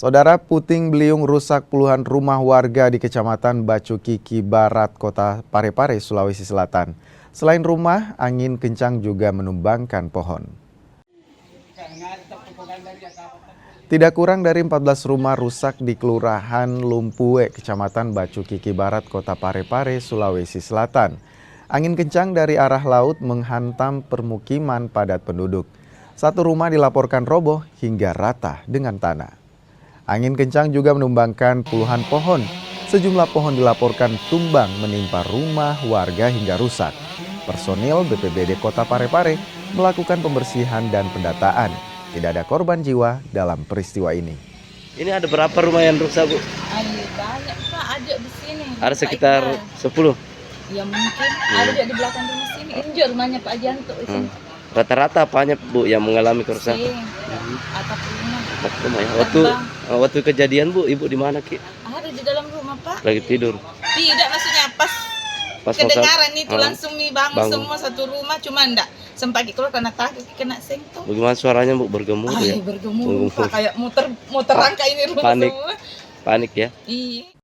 Saudara, puting beliung rusak puluhan rumah warga di Kecamatan Bacukiki Barat, Kota Parepare, Sulawesi Selatan. Selain rumah, angin kencang juga menumbangkan pohon. Tidak kurang dari 14 rumah rusak di Kelurahan Lumpue, Kecamatan Bacukiki Barat, Kota Parepare, Sulawesi Selatan. Angin kencang dari arah laut menghantam permukiman padat penduduk. Satu rumah dilaporkan roboh hingga rata dengan tanah. Angin kencang juga menumbangkan puluhan pohon. Sejumlah pohon dilaporkan tumbang menimpa rumah warga hingga rusak. Personil BPBD Kota Parepare melakukan pembersihan dan pendataan. Tidak ada korban jiwa dalam peristiwa ini. Ini ada berapa rumah yang rusak, Bu? Banyak Pak, ada di sini. Ada sekitar 10. Ya mungkin ada di belakang rumah sini. Ini juga rumahnya Pak Janto di sini. Rata-rata apanya, Bu, yang mengalami kerusakan? Atap rumah. Rumah ya. Waktu kejadian, Bu, Ibu di mana, Ki? Ada di dalam rumah Pak. Lagi tidur. Tidak, maksudnya pas kedengaran itu langsung bangun semua satu rumah, cuma enggak sempat keluar karena takut kena sengkok. Bagaimana suaranya, Bu? Bergemuruh ya? Bergemuruh Pak, kayak muter rangka ini rumah Panik. semua. Panik ya? Iya.